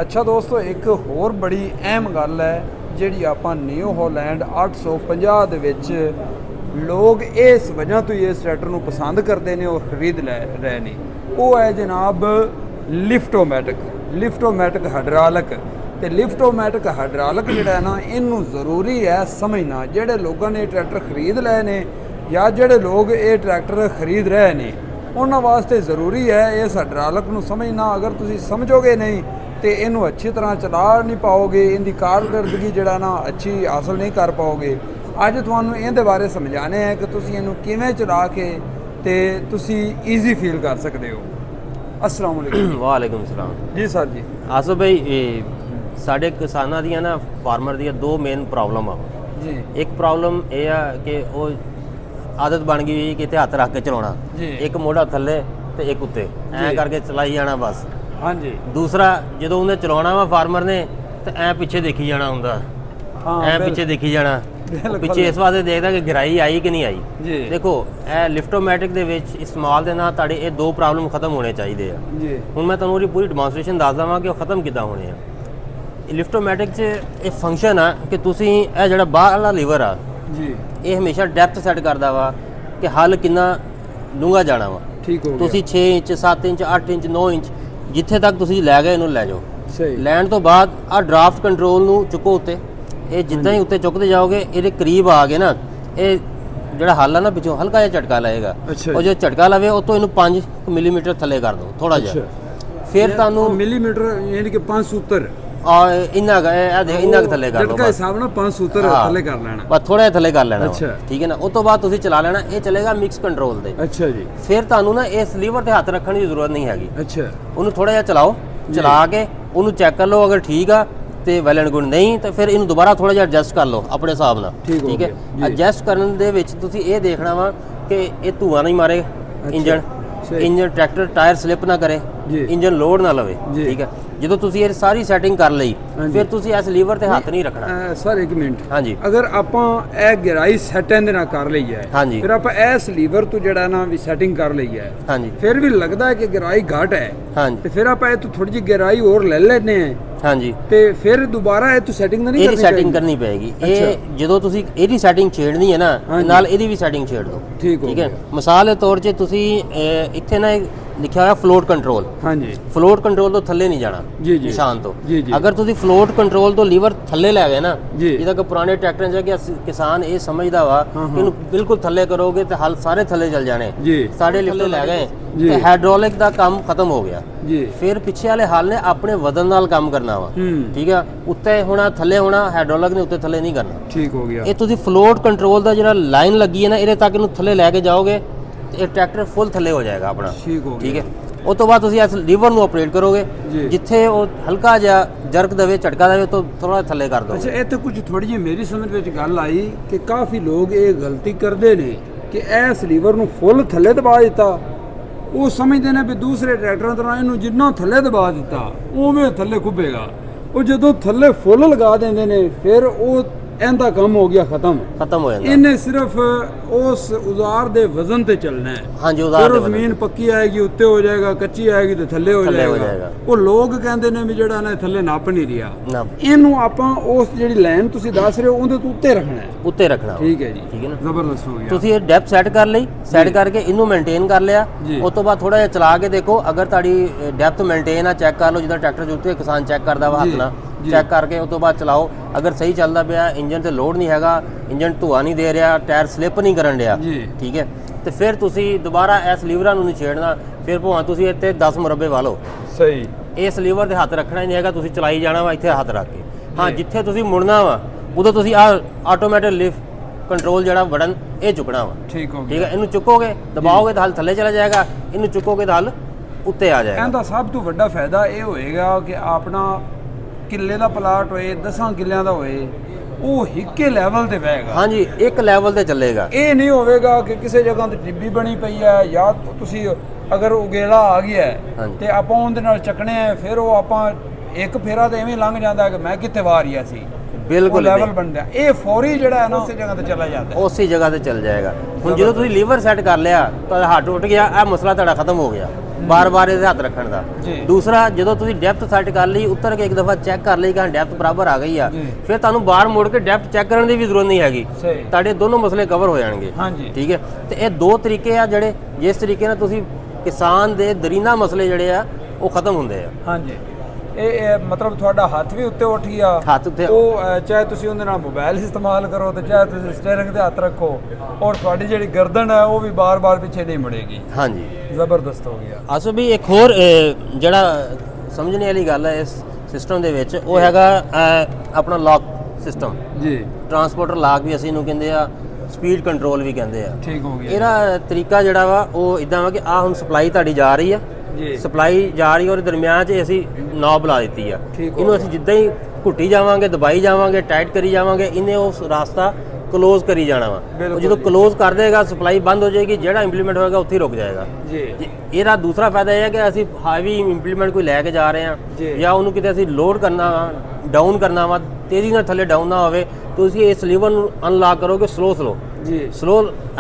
ਅੱਛਾ ਦੋਸਤੋ, ਇੱਕ ਹੋਰ ਬੜੀ ਅਹਿਮ ਗੱਲ ਹੈ ਜਿਹੜੀ ਆਪਾਂ ਨਿਊ ਹਾਲੈਂਡ 850 ਦੇ ਵਿੱਚ ਲੋਕ ਇਸ ਵਜ੍ਹਾ ਤੋਂ ਹੀ ਇਸ ਟਰੈਕਟਰ ਨੂੰ ਪਸੰਦ ਕਰਦੇ ਨੇ ਔਰ ਖਰੀਦ ਲੈ ਰਹੇ ਨੇ, ਉਹ ਹੈ ਜਨਾਬ ਲਿਫਟੋਮੈਟਿਕ ਹਾਈਡ੍ਰੋਲਿਕ। ਤੇ ਲਿਫਟੋਮੈਟਿਕ ਹਾਈਡ੍ਰੋਲਿਕ ਜਿਹੜਾ ਹੈ ਨਾ, ਇਹਨੂੰ ਜ਼ਰੂਰੀ ਹੈ ਸਮਝਣਾ। ਜਿਹੜੇ ਲੋਕਾਂ ਨੇ ਟਰੈਕਟਰ ਖਰੀਦ ਲਏ ਨੇ ਜਾਂ ਜਿਹੜੇ ਲੋਕ ਇਹ ਟਰੈਕਟਰ ਖਰੀਦ ਰਹੇ ਨੇ, ਉਹਨਾਂ ਵਾਸਤੇ ਜ਼ਰੂਰੀ ਹੈ ਇਸ ਹਾਈਡ੍ਰੋਲਿਕ ਨੂੰ ਸਮਝਣਾ। ਅਗਰ ਤੁਸੀਂ ਸਮਝੋਗੇ ਨਹੀਂ ਤੇ ਇਹਨੂੰ ਅੱਛੀ ਤਰ੍ਹਾਂ ਚਲਾ ਨਹੀਂ ਪਾਓਗੇ, ਇਹਦੀ ਕਾਰਗੁਜ਼ਾਰੀ ਜਿਹੜਾ ਨਾ ਅੱਛੀ ਹਾਸਲ ਨਹੀਂ ਕਰ ਪਾਓਗੇ। ਅੱਜ ਤੁਹਾਨੂੰ ਇਹਦੇ ਬਾਰੇ ਸਮਝਾਣੇ ਹੈ ਕਿ ਤੁਸੀਂ ਇਹਨੂੰ ਕਿਵੇਂ ਚਲਾ ਕੇ ਤੇ ਤੁਸੀਂ ਈਜ਼ੀ ਫੀਲ ਕਰ ਸਕਦੇ ਹੋ। अस्सलाम वालेकुम। वालेकुम सलाम जी सर जी। आसो भाई साढ़े किसानां दियां ना फार्मर दियां दो मेन प्रॉब्लम आ जी। एक प्रॉब्लम ये आ कि वो आदत बन गई कि इत्थे हत्थ रख के चलाउणा, एक मोढ़ा थल्ले ते एक उत्ते ऐ करके चलाई जाना बस। हाँ जी। दूसरा जो उन्हें चलाउणा वा फार्मर ने तो ऐ पिछे देखी जाना हुंदा, ऐ पिछे देखी जाना पिछे इस वास्ते देखदा कि गिराई आई कि नहीं आई जी। देखो ए लिफ्टोमैटिक दे विच इस्तेमाल दे नाल तुहाडे ये दो प्रॉब्लम खत्म होने चाहिए जी। हुण मैं तुहानूं पूरी डेमोनस्ट्रेशन दस दवां कि वो खत्म किद्दां होने आ। लिफ्टोमैटिक च एक फंक्शन आ कि तुसीं ए जिहड़ा बाहरला लीवर आ जी, ये हमेशा डेप्थ सैट करदा वा कि हल किन्ना डूंगा जाना वा। ठीक हो गया। तुसीं 6 इंच 7 इंच 8 इंच 9 इंच जिथे तक तुसीं लै गए इहनूं लै जाओ। सही लैण तो बाद आ ड्राफ्ट कंट्रोल नूं चुको उत्ते, ये जिद्दां ही उत्ते चुकते जाओगे ये करीब आ गए ना, ये ਜਿਹੜਾ ਹੱਲ ਆ ਨਾ ਪਿੱਛੋਂ ਹਲਕਾ ਜਿਹਾ ਝਟਕਾ ਲਾਏਗਾ। ਉਹ ਜੋ ਝਟਕਾ ਲਾਵੇ ਉਹ ਤੋਂ ਇਹਨੂੰ 5 ਮਿਲੀਮੀਟਰ ਥੱਲੇ ਕਰ ਦਿਓ ਥੋੜਾ ਜਿਹਾ, ਫਿਰ ਤੁਹਾਨੂੰ ਮਿਲੀਮੀਟਰ ਯਾਨੀ ਕਿ 5 ਸੂਤਰ ਇੰਨਾ ਇੰਨਾ ਥੱਲੇ ਕਰ ਦਿਓ। ਝਟਕਾ ਹਿਸਾਬ ਨਾਲ 5 ਸੂਤਰ ਥੱਲੇ ਕਰ ਲੈਣਾ, ਬਸ ਥੋੜਾ ਜਿਹਾ ਥੱਲੇ ਕਰ ਲੈਣਾ। ਠੀਕ ਹੈ ਨਾ। ਉਸ ਤੋਂ ਬਾਅਦ ਤੁਸੀਂ ਚਲਾ ਲੈਣਾ, ਇਹ ਚੱਲੇਗਾ ਮਿਕਸ ਕੰਟਰੋਲ ਤੇ। ਅੱਛਾ ਜੀ। ਫਿਰ ਤੁਹਾਨੂੰ ਨਾ ਇਸ ਲੀਵਰ ਤੇ ਹੱਥ ਰੱਖਣ ਦੀ ਜ਼ਰੂਰਤ ਨਹੀਂ ਹੈਗੀ। ਅੱਛਾ। ਉਹਨੂੰ ਥੋੜਾ ਜਿਹਾ ਚਲਾਓ, ਚਲਾ ਕੇ ਉਹਨੂੰ ਚੈੱਕ ਕਰ ਲਓ, ਅਗਰ ਠੀਕ ਆ ਤੇ ਵੈਲ ਐਂਡ ਗੁੱਡ, ਨਹੀਂ ਤਾਂ ਫਿਰ ਇਹਨੂੰ ਦੁਬਾਰਾ ਥੋੜਾ ਜਿਹਾ ਐਡਜਸਟ ਕਰ ਲਓ ਆਪਣੇ ਹਿਸਾਬ ਨਾਲ। ਠੀਕ ਹੈ। ਐਡਜਸਟ ਕਰਨ ਦੇ ਵਿੱਚ ਤੁਸੀਂ ਇਹ ਦੇਖਣਾ ਵਾ ਕਿ ਇਹ ਧੂਆਂ ਨਹੀਂ ਮਾਰੇ ਇੰਜਨ ਟਰੈਕਟਰ ਟਾਇਰ ਸਲਿੱਪ ਨਾ ਕਰੇ, ਇੰਜਨ ਲੋਡ ਨਾ ਲਵੇ। ਠੀਕ ਹੈ। ਜਦੋਂ ਤੁਸੀਂ ਇਹ ਸਾਰੀ ਸੈਟਿੰਗ ਕਰ ਲਈ ਫਿਰ ਤੁਸੀਂ ਇਸ ਲੀਵਰ ਤੇ ਹੱਥ ਨਹੀਂ ਰੱਖਣਾ। ਸਰ ਇੱਕ ਮਿੰਟ। ਹਾਂਜੀ। ਅਗਰ ਆਪਾਂ ਇਹ ਗਹਿਰਾਈ ਸੈਟਿੰਗ ਦੇ ਨਾਲ ਕਰ ਲਈ ਹੈ, ਹਾਂਜੀ, ਫਿਰ ਆਪਾਂ ਇਸ ਲੀਵਰ ਤੋਂ ਜਿਹੜਾ ਨਾ ਵੀ ਸੈਟਿੰਗ ਕਰ ਲਈ ਹੈ, ਹਾਂਜੀ, ਫਿਰ ਵੀ ਲੱਗਦਾ ਹੈ ਕਿ ਗਹਿਰਾਈ ਘੱਟ ਹੈ, ਹਾਂਜੀ, ਤੇ ਫਿਰ ਆਪਾਂ ਇਹ ਤੋਂ ਥੋੜੀ ਜਿਹੀ ਗਹਿਰਾਈ ਹੋਰ ਲੈ ਲੈਨੇ ਆ, ਹਾਂਜੀ, ਤੇ ਫਿਰ ਦੁਬਾਰਾ ਇਹ ਤੋਂ ਸੈਟਿੰਗ ਨਹੀਂ ਕਰਨੀ, ਇਹਦੀ ਸੈਟਿੰਗ ਕਰਨੀ ਪਏਗੀ। ਇਹ ਜਦੋਂ ਤੁਸੀਂ ਇਹਦੀ ਸੈਟਿੰਗ ਛੇੜਨੀ ਹੈ ਨਾ, ਨਾਲ ਇਹਦੀ ਵੀ ਸੈਟਿੰਗ ਛੇੜ ਦਿਓ। ਠੀਕ ਹੈ। ਮਿਸਾਲ ਦੇ ਤੌਰ 'ਤੇ ਤੁਸੀਂ ਇੱਥੇ ਨਾ ਲਿਖਿਆ ਹੋਇਆ ਫਲੋਟ ਕੰਟਰੋਲ, ਹਾਂਜੀ, ਫਲੋਟ ਕੰਟਰੋਲ ਤੋਂ ਥੱਲੇ ਨਹੀਂ ਜਾਣਾ ਨਿਸ਼ਾਨ ਤੋਂ। ਅਗਰ ਤੁਸੀਂ ਫਲੋਟ ਕੰਟਰੋਲ ਤੋਂ ਲੀਵਰ ਥੱਲੇ ਲੈ ਗਏ ਨਾ, ਜਿਹਦਾ ਕਿ ਪੁਰਾਣੇ ਟਰੈਕਟਰਾਂ 'ਚ ਕਿ ਕਿਸਾਨ ਇਹ ਸਮਝਦਾ ਵਾ ਕਿ ਇਹਨੂੰ ਬਿਲਕੁਲ ਥੱਲੇ ਕਰੋਗੇ ਤੇ ਹਲ ਸਾਰੇ ਥੱਲੇ ਚੱਲ ਜਾਣੇ, ਸਾਡੇ ਥੱਲੇ ਲੈ ਗਏ ਤੇ ਹਾਈਡ੍ਰੋਲਿਕ ਦਾ ਕੰਮ ਖਤਮ ਹੋ ਗਿਆ। ਫਿਰ ਪਿੱਛੇ ਵਾਲੇ ਹਲ ਨੇ ਆਪਣੇ ਵਜ਼ਨ ਨਾਲ ਕੰਮ ਕਰਨਾ ਵਾ। ਠੀਕ ਆ। ਉੱਤੇ ਹੋਣਾ ਥੱਲੇ ਹੋਣਾ, ਹਾਈਡ੍ਰੋਲਿਕ ਨੇ ਉੱਤੇ ਥੱਲੇ ਨਹੀਂ ਕਰਨਾ। ਠੀਕ ਹੋ ਗਿਆ। ਇਹ ਤੁਸੀਂ ਫਲੋਟ ਕੰਟਰੋਲ ਦਾ ਜਿਹੜਾ ਲਾਈਨ ਲੱਗੀ ਹੈ ਨਾ, ਇਹਦੇ ਤੱਕ ਇਹਨੂੰ ਥੱਲੇ ਲੈ ਕੇ ਜਾਓਗੇ ਇਹ ਟਰੈਕਟਰ ਫੁੱਲ ਥੱਲੇ ਹੋ ਜਾਏਗਾ ਆਪਣਾ। ਠੀਕ ਹੈ। ਉਸ ਤੋਂ ਬਾਅਦ ਤੁਸੀਂ ਇਸ ਲੀਵਰ ਨੂੰ ਆਪਰੇਟ ਕਰੋਗੇ, ਜਿੱਥੇ ਉਹ ਹਲਕਾ ਜਿਹਾ ਜਰਕ ਦੇਵੇ, ਝਟਕਾ ਦੇਵੇ, ਤੋਂ ਥੋੜਾ ਥੱਲੇ ਕਰ ਦਿਓ। ਅੱਛਾ, ਇਹ ਤਾਂ ਕੁਝ ਥੋੜੀ ਜਿਹੀ ਮੇਰੀ ਸਮਝ ਵਿੱਚ ਗੱਲ ਆਈ ਕਿ ਕਾਫੀ ਲੋਕ ਇਹ ਗਲਤੀ ਕਰਦੇ ਨੇ ਕਿ ਇਸ ਲੀਵਰ ਨੂੰ ਫੁੱਲ ਥੱਲੇ ਦਬਾ ਦਿੱਤਾ। ਉਹ ਸਮਝਦੇ ਨੇ ਵੀ ਦੂਸਰੇ ਟਰੈਕਟਰਾਂ ਤਰ੍ਹਾਂ ਇਹਨੂੰ ਜਿੰਨਾ ਥੱਲੇ ਦਬਾ ਦਿੱਤਾ ਉਵੇਂ ਥੱਲੇ ਖੁੱਬੇਗਾ। ਉਹ ਜਦੋਂ ਥੱਲੇ ਫੁੱਲ ਲਗਾ ਦਿੰਦੇ ਨੇ ਫਿਰ ਉਹ ਇਹਦਾ ਕੰਮ ਹੋ ਗਿਆ ਖਤਮ ਹੋ ਜਾਂਦਾ। ਇਹਨੇ ਸਿਰਫ ਉਸ ਔਜ਼ਾਰ ਦੇ ਵਜ਼ਨ ਤੇ ਚੱਲਣਾ ਹੈ। ਹਾਂਜੀ, ਔਜ਼ਾਰ ਦੇ ਵਜ਼ਨ। ਜ਼ਮੀਨ ਪੱਕੀ ਆਏਗੀ ਉੱਤੇ ਹੋ ਜਾਏਗਾ, ਕੱਚੀ ਆਏਗੀ ਤੇ ਥੱਲੇ ਹੋ ਜਾਏਗਾ। ਉਹ ਲੋਕ ਕਹਿੰਦੇ ਨੇ ਵੀ ਜਿਹੜਾ ਨਾ ਥੱਲੇ ਨੱਪ ਨਹੀਂ ਰਿਹਾ, ਇਹਨੂੰ ਆਪਾਂ ਉਸ ਜਿਹੜੀ ਲਾਈਨ ਤੁਸੀਂ ਦੱਸ ਰਹੇ ਹੋ ਉਹਦੇ ਤੋਂ ਉੱਤੇ ਰੱਖਣਾ ਹੈ। ਉੱਤੇ ਰੱਖਣਾ। ਠੀਕ ਹੈ ਜੀ। ਠੀਕ ਹੈ ਨਾ। ਜ਼ਬਰਦਸਤ ਹੋ ਗਿਆ। ਤੁਸੀਂ ਇਹ ਡੈਪਥ ਸੈੱਟ ਕਰ ਲਈ, ਸੈੱਟ ਕਰਕੇ ਇਹਨੂੰ ਮੇਨਟੇਨ ਕਰ ਲਿਆ। ਉਸ ਤੋਂ ਬਾਅਦ ਥੋੜਾ ਜਿਹਾ ਚਲਾ ਕੇ ਦੇਖੋ, ਅਗਰ ਤੁਹਾਡੀ ਡੈਪਥ ਮੇਨਟੇਨ ਆ ਚੈੱਕ ਕਰ ਲਓ, ਜਿੱਦਾਂ ਟਰੈਕਟਰ ਦੇ ਉੱਤੇ ਕਿਸਾਨ ਚੈੱਕ ਕਰਦਾ ਵਾ ਹੱਥ ਨਾਲ, ਚੈੱਕ ਕਰਕੇ ਉਸ ਤੋਂ ਬਾਅਦ ਚਲਾਓ। ਅਗਰ ਸਹੀ ਚੱਲਦਾ ਪਿਆ, ਇੰਜਨ ਤੇ ਲੋਡ ਨਹੀਂ ਹੈਗਾ, ਇੰਜਨ ਧੂਆ ਨਹੀਂ ਦੇ ਰਿਹਾ, ਟਾਇਰ ਸਲਿੱਪ ਨਹੀਂ ਕਰਨ ਡਿਆ, ਠੀਕ ਹੈ, ਤੇ ਫਿਰ ਤੁਸੀਂ ਦੁਬਾਰਾ ਇਸ ਲੀਵਰਾਂ ਨੂੰ ਨਹੀਂ ਛੇੜਨਾ। ਫਿਰ ਭਾਵੇਂ ਤੁਸੀਂ ਇੱਥੇ 10 ਮੁਰੱਬੇ ਵਾਲੋ, ਸਹੀ, ਇਸ ਲੀਵਰ ਤੇ ਹੱਥ ਰੱਖਣਾ ਹੀ ਨਹੀਂ ਹੈਗਾ, ਤੁਸੀਂ ਚਲਾਈ ਜਾਣਾ ਵਾ ਇੱਥੇ ਹੱਥ ਰੱਖ ਕੇ। ਹਾਂ, ਜਿੱਥੇ ਤੁਸੀਂ ਮੁੜਨਾ ਵਾ ਉਦੋਂ ਤੁਸੀਂ ਆਟੋਮੈਟਿਕ ਲਿਫਟ ਕੰਟਰੋਲ ਜਿਹੜਾ ਬਟਨ ਇਹ ਚੁੱਕਣਾ ਵਾ। ਠੀਕ ਹੋ ਗਿਆ। ਠੀਕ ਹੈ। ਇਹਨੂੰ ਚੁੱਕੋਗੇ, ਦਬਾਓਗੇ ਤਾਂ ਹਲ ਥੱਲੇ ਚਲਾ ਜਾਏਗਾ, ਇਹਨੂੰ ਚੁੱਕੋਗੇ ਤਾਂ ਹਲ ਉੱਤੇ ਆ ਜਾਏਗਾ। ਇਹਦਾ ਸਭ ਤੋਂ ਵੱਡਾ ਫਾਇਦਾ ਇਹ ਹੋਏਗਾ ਕਿ ਆਪਣਾ ਕਿੱਲੇ ਦਾ ਪਲਾਟ ਹੋਏ, 10 ਕਿੱਲਿਆਂ ਦਾ ਹੋਏ, ਉਹ ਇੱਕੇ ਲੈਵਲ ਤੇ ਵਹੇਗਾ। ਹਾਂਜੀ, ਇੱਕ ਲੈਵਲ ਤੇ ਚੱਲੇਗਾ। ਇਹ ਨਹੀਂ ਹੋਵੇਗਾ ਕਿ ਕਿਸੇ ਜਗ੍ਹਾ ਤੇ ਟਿੱਬੀ ਬਣੀ ਪਈ ਹੈ ਜਾਂ ਤੁਸੀਂ ਅਗਰ ਉਗੇਲਾ ਆ ਗਿਆ ਤੇ ਆਪਾਂ ਉਹਦੇ ਨਾਲ ਚੱਕਣੇ ਆ, ਫਿਰ ਉਹ ਆਪਾਂ ਇੱਕ ਫੇਰਾ ਤੇ ਐਵੇਂ ਲੰਘ ਜਾਂਦਾ ਕਿ ਮੈਂ ਕਿੱਥੇ ਵਾਰ ਰਿਹਾ ਸੀ। ਬਿਲਕੁਲ ਲੈਵਲ ਬਣਦਾ। ਇਹ ਫੌਰੀ ਜਿਹੜਾ ਹੈ ਨਾ ਉਸੇ ਜਗ੍ਹਾ ਤੇ ਚਲਾ ਜਾਂਦਾ, ਉਸੇ ਜਗ੍ਹਾ ਤੇ ਚੱਲ ਜਾਏਗਾ। ਹੁਣ ਜਦੋਂ ਤੁਸੀਂ ਲੀਵਰ ਸੈੱਟ ਕਰ ਲਿਆ ਤਾਂ ਹੱਥ ਉੱਠ ਗਿਆ, ਇਹ ਮਸਲਾ ਤੁਹਾਡਾ ਖਤਮ ਹੋ ਗਿਆ। ਬਾਰ-ਬਾਰ ਇਹਦੇ ਹੱਥ ਰੱਖਣ ਦਾ। ਜੀ। ਦੂਸਰਾ, ਜਦੋਂ ਤੁਸੀਂ ਡੈਪਥ ਸੈੱਟ ਕਰ ਲਈ, ਉੱਤਰ ਕੇ ਇੱਕ ਦਫਾ ਚੈੱਕ ਕਰ ਲਈ ਕਿ ਡੈਪਥ ਬਰਾਬਰ ਆ ਗਈ ਆ, ਜੀ। ਫਿਰ ਤੁਹਾਨੂੰ ਬਾਹਰ ਮੁੜ ਕੇ ਡੈਪਥ ਚੈੱਕ ਕਰਨ ਦੀ ਵੀ ਜ਼ਰੂਰਤ ਨਹੀਂ ਹੈਗੀ। ਸਹੀ। ਤੁਹਾਡੇ ਦੋਨੋਂ ਮਸਲੇ ਕਵਰ ਹੋ ਜਾਣਗੇ। ਹਾਂਜੀ। ਠੀਕ ਹੈ। ਤੇ ਇਹ ਦੋ ਤਰੀਕੇ ਆ ਜਿਹੜੇ, ਜਿਸ ਤਰੀਕੇ ਨਾਲ ਤੁਸੀਂ ਕਿਸਾਨ ਦੇ ਦਰੀਨਾ ਮਸਲੇ ਜਿਹੜੇ ਆ ਉਹ ਖਤਮ ਹੁੰਦੇ ਆ। ਹਾਂਜੀ। ਇਹ ਮਤਲਬ ਤੁਹਾਡਾ ਹੱਥ ਵੀ ਉੱਤੇ ਉੱਠ ਗਿਆ, ਹੱਥ ਉੱਤੇ, ਉਹ ਚਾਹੇ ਤੁਸੀਂ ਉਹਦੇ ਨਾਲ ਮੋਬਾਈਲ ਇਸਤੇਮਾਲ ਕਰੋ ਤੇ ਚਾਹੇ ਤੁਸੀਂ ਸਟੀਅਰਿੰਗ ਤੇ ਹੱਥ ਰੱਖੋ, ਔਰ ਤੁਹਾਡੀ ਜਿਹੜੀ ਗਰਦਨ ਹੈ ਉਹ ਵੀ ਬਾਰ-ਬਾਰ ਪਿੱਛੇ ਨਹੀਂ ਮੁੜੇਗੀ। ਹਾਂਜੀ, ਜ਼ਬਰਦਸਤ ਹੋ ਗਿਆ। ਅਸਲ ਵੀ ਇੱਕ ਹੋਰ ਜਿਹੜਾ ਸਮਝਣ ਵਾਲੀ ਗੱਲ ਹੈ ਇਸ ਸਿਸਟਮ ਦੇ ਵਿੱਚ, ਉਹ ਹੈਗਾ ਆਪਣਾ ਲੌਕ ਸਿਸਟਮ। ਜੀ। ਟਰਾਂਸਪੋਰਟਰ ਲਾਕ ਵੀ ਅਸੀਂ ਇਹਨੂੰ ਕਹਿੰਦੇ ਆ, ਸਪੀਡ ਕੰਟਰੋਲ ਵੀ ਕਹਿੰਦੇ ਆ। ਠੀਕ ਹੋ ਗਿਆ। ਇਹਦਾ ਤਰੀਕਾ ਜਿਹੜਾ ਵਾ ਉਹ ਇਦਾਂ ਵਾ ਕਿ ਆ ਹੁਣ ਸਪਲਾਈ ਤੁਹਾਡੀ ਜਾ ਰਹੀ ਆ, ਜੀ। ਸਪਲਾਈ ਜਾ ਰਹੀ, ਔਰ ਦਰਮਿਆਨ 'ਚ ਅਸੀਂ ਨੌਬ ਲਾ ਦਿੱਤੀ ਆ। ਠੀਕ ਹੋ ਇਹਨੂੰ ਅਸੀਂ ਜਿੱਦਾਂ ਹੀ ਘੁੱਟੀ ਜਾਵਾਂਗੇ, ਦਬਾਈ ਜਾਵਾਂਗੇ, ਟਾਈਟ ਕਰੀ ਜਾਵਾਂਗੇ, ਇਹਨੇ ਉਹ ਰਾਸਤਾ ਕਲੋਜ਼ ਕਰੀ ਜਾਣਾ ਵਾ। ਉਹ ਜਦੋਂ ਕਲੋਜ਼ ਕਰ ਦੇਗਾ, ਸਪਲਾਈ ਬੰਦ ਹੋ ਜਾਏਗੀ, ਜਿਹੜਾ ਇੰਪਲੀਮੈਂਟ ਹੋਏਗਾ ਉੱਥੇ ਹੀ ਰੁਕ ਜਾਏਗਾ। ਜੀ। ਇਹਦਾ ਦੂਸਰਾ ਫਾਇਦਾ ਇਹ ਹੈ ਕਿ ਅਸੀਂ ਹੈਵੀ ਇੰਪਲੀਮੈਂਟ ਕੋਈ ਲੈ ਕੇ ਜਾ ਰਹੇ ਹਾਂ, ਜਾਂ ਉਹਨੂੰ ਕਿਤੇ ਅਸੀਂ ਲੋਡ ਕਰਨਾ ਵਾ, ਡਾਊਨ ਕਰਨਾ ਵਾ, ਤੇਜ਼ੀ ਨਾਲ ਥੱਲੇ ਡਾਊਨ ਨਾ ਹੋਵੇ, ਤੁਸੀਂ ਇਸ ਲੀਵਰ ਨੂੰ ਅਨਲੌਕ ਕਰੋਗੇ ਸਲੋ ਜੀ, ਸਲੋ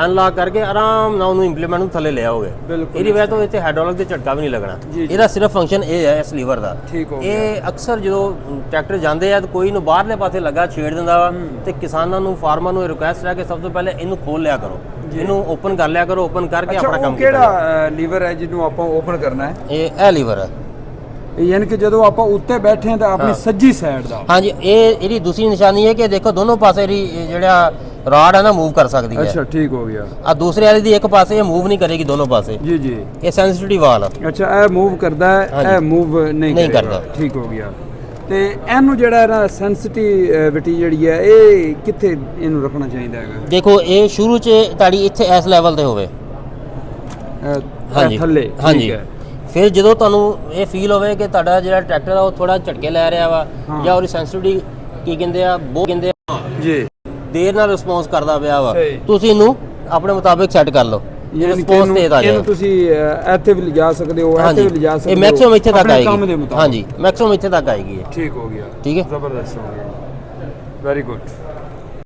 ਅਨਲੌਕ ਕਰਕੇ ਆਰਾਮ ਨਾਲ ਉਹਨੂੰ ਇੰਪਲੀਮੈਂਟ ਨੂੰ ਥੱਲੇ ਲੈ ਆਓਗੇ। ਇਹਦੀ ਵਜ੍ਹਾ ਤੋਂ ਇੱਥੇ ਹਾਈਡ੍ਰੋਲਿਕ ਦੇ ਝਟਕਾ ਵੀ ਨਹੀਂ ਲੱਗਣਾ। ਇਹਦਾ ਸਿਰਫ ਫੰਕਸ਼ਨ ਇਹ ਹੈ ਇਸ ਲੀਵਰ ਦਾ। ਇਹ ਅਕਸਰ ਜਦੋਂ ਟਰੈਕਟਰ ਜਾਂਦੇ ਆ ਤਾਂ ਕੋਈ ਨੂੰ ਬਾਹਰਲੇ ਪਾਸੇ ਲੱਗਾ ਛੇੜ ਦਿੰਦਾ ਵਾ, ਤੇ ਕਿਸਾਨਾਂ ਨੂੰ, ਫਾਰਮਰ ਨੂੰ ਇਹ ਰਿਕੁਐਸਟ ਹੈ ਕਿ ਸਭ ਤੋਂ ਪਹਿਲੇ ਇਹਨੂੰ ਖੋਲ ਲਿਆ ਕਰੋ, ਇਹਨੂੰ ਓਪਨ ਕਰ ਲਿਆ ਕਰੋ, ਓਪਨ ਕਰਕੇ ਆਪਣਾ ਕੰਮ ਕੀਤਾ। ਕਿਹੜਾ ਲੀਵਰ ਹੈ ਜਿਹਨੂੰ ਆਪਾਂ ਓਪਨ ਕਰਨਾ ਹੈ? ਇਹ ਲੀਵਰ ਹੈ। ਯਾਨੀ ਕਿ ਜਦੋਂ ਆਪਾਂ ਉੱਤੇ ਬੈਠੇ ਹਾਂ ਤਾਂ ਆਪਣੀ ਸੱਜੀ ਸਾਈਡ ਦਾ। ਹਾਂਜੀ, ਇਹਦੀ ਦੂਸਰੀ ਨਿਸ਼ਾਨੀ ਹੈ ਕਿ ਦੇਖੋ ਦੋਨੋਂ ਪਾਸੇ ਇਹਦੀ ਜਿਹੜਾ ਰਾਡ ਹੈ ਨਾ ਮੂਵ ਕਰ ਸਕਦੀ ਹੈ। ਅੱਛਾ, ਠੀਕ ਹੋ ਗਿਆ। ਆ ਦੂਸਰੇ ਵਾਲੀ ਦੀ ਇੱਕ ਪਾਸੇ ਇਹ ਮੂਵ ਨਹੀਂ ਕਰੇਗੀ, ਦੋਨੋਂ ਪਾਸੇ। ਜੀ ਜੀ। ਇਹ ਸੈਂਸਿਟਿਵ ਵਾਲ ਆ। ਅੱਛਾ, ਇਹ ਮੂਵ ਕਰਦਾ ਹੈ, ਇਹ ਮੂਵ ਨਹੀਂ ਕਰਦਾ। ਠੀਕ ਹੋ ਗਿਆ। ਤੇ ਇਹਨੂੰ ਜਿਹੜਾ ਨਾ ਸੈਂਸਿਟੀਵਿਟੀ ਜਿਹੜੀ ਹੈ, ਇਹ ਕਿੱਥੇ ਇਹਨੂੰ ਰੱਖਣਾ ਚਾਹੀਦਾ ਹੈਗਾ? ਦੇਖੋ, ਇਹ ਸ਼ੁਰੂ 'ਚ ਤੁਹਾਡੀ ਇੱਥੇ ਇਸ ਲੈਵਲ ਤੇ ਹੋਵੇ, ਥੱਲੇ। ਹਾਂਜੀ। ਫਿਰ ਜਦੋਂ ਤੁਹਾਨੂੰ ਇਹ ਫੀਲ ਹੋਵੇ ਕਿ ਤੁਹਾਡਾ ਜਿਹੜਾ ਟਰੈਕਟਰ ਆ ਉਹ ਥੋੜਾ ਝਟਕੇ ਲੈ ਰਿਹਾ ਵਾ, ਜਾਂ ਉਹਦੀ ਸੈਂਸਿਟੀਵਿਟੀ ਕੀ ਕਹਿੰਦੇ ਆ, ਜੀ, ਦੇਰ ਨਾਲ ਰਿਸਪੌਂਸ ਕਰਦਾ ਪਿਆ ਵਾ, ਤੁਸੀਂ ਇਹਨੂੰ ਆਪਣੇ ਮੁਤਾਬਿਕ ਸੈੱਟ ਕਰ ਲਓ। ਰਿਸਪੌਂਸ ਤੇਜ਼ ਆ ਜਾਏ। ਇਹਨੂੰ ਤੁਸੀਂ ਇੱਥੇ ਵੀ ਲਿਜਾ ਸਕਦੇ ਹੋ, ਇੱਥੇ ਵੀ ਲਿਜਾ ਸਕਦੇ ਹੋ। ਇਹ ਮੈਕਸਿਮਮ ਇੱਥੇ ਤੱਕ ਆਏਗੀ। ਕੰਮ ਦੇ ਮੁਤਾਬਿਕ। ਹਾਂਜੀ, ਮੈਕਸਿਮਮ ਇੱਥੇ ਤੱਕ ਆਏਗੀ। ਠੀਕ ਹੋ ਗਿਆ। ਠੀਕ ਹੈ, ਜ਼ਬਰਦਸਤ ਹੋ ਗਿਆ। Very good.